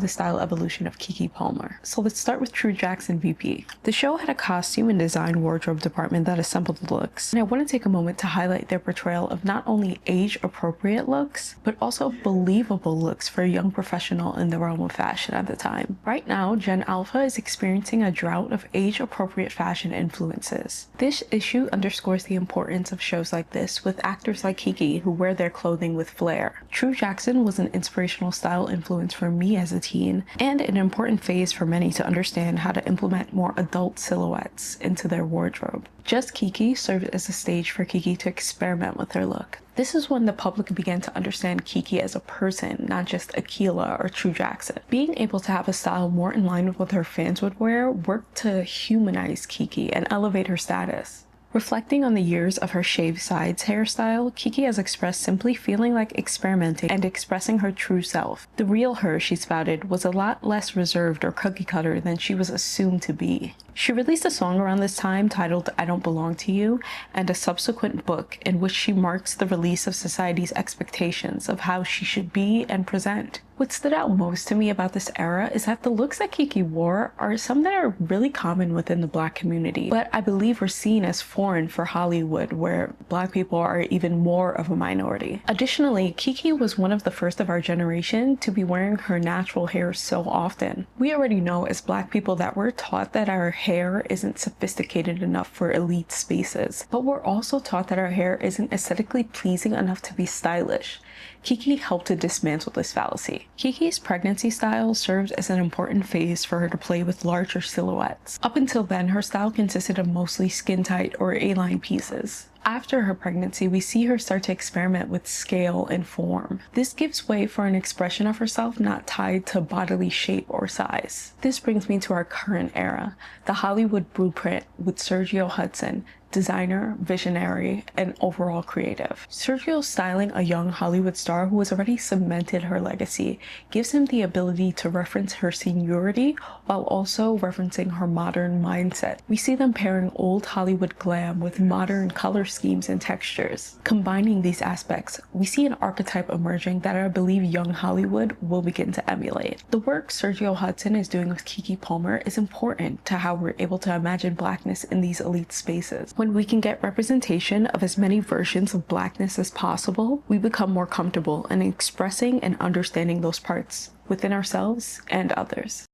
the style evolution of Keke Palmer. So let's start with True Jackson VP. The show had a costume and design wardrobe department that assembled the looks, and I want to take a moment to highlight their portrayal of not only age-appropriate looks, but also believable looks for a young professional in the realm of fashion at the time. Right now, Gen Alpha is experiencing a drought of age-appropriate fashion influences. This issue underscores the importance of shows like this, with actors like Keke who wear their clothing with flair. True Jackson was an inspirational style influence for me as a teen, and an important phase for many to understand how to implement more adult silhouettes into their wardrobe. Just Keke served as a stage for Keke to experiment with her look. This is when the public began to understand Keke as a person, not just Aquila or True Jackson. Being able to have a style more in line with what her fans would wear worked to humanize Keke and elevate her status. Reflecting on the years of her shaved sides hairstyle, Keke has expressed simply feeling like experimenting and expressing her true self. The real her, she spouted, was a lot less reserved or cookie cutter than she was assumed to be. She released a song around this time titled I Don't Belong to You, and a subsequent book in which she marks the release of society's expectations of how she should be and present. What stood out most to me about this era is that the looks that Keke wore are some that are really common within the Black community, but I believe were seen as foreign for Hollywood, where Black people are even more of a minority. Additionally, Keke was one of the first of our generation to be wearing her natural hair so often. We already know as Black people that we're taught that our hair isn't sophisticated enough for elite spaces, but we're also taught that our hair isn't aesthetically pleasing enough to be stylish. Keke helped to dismantle this fallacy. Keke's pregnancy style served as an important phase for her to play with larger silhouettes. Up until then, her style consisted of mostly skin-tight or A-line pieces. After her pregnancy, we see her start to experiment with scale and form. This gives way for an expression of herself not tied to bodily shape or size. This brings me to our current era, the Hollywood blueprint with Sergio Hudson, designer, visionary, and overall creative. Sergio styling a young Hollywood star who has already cemented her legacy gives him the ability to reference her seniority while also referencing her modern mindset. We see them pairing old Hollywood glam with modern color schemes and textures. Combining these aspects, we see an archetype emerging that I believe young Hollywood will begin to emulate. The work Sergio Hudson is doing with Keke Palmer is important to how we're able to imagine Blackness in these elite spaces. When we can get representation of as many versions of Blackness as possible, we become more comfortable in expressing and understanding those parts within ourselves and others.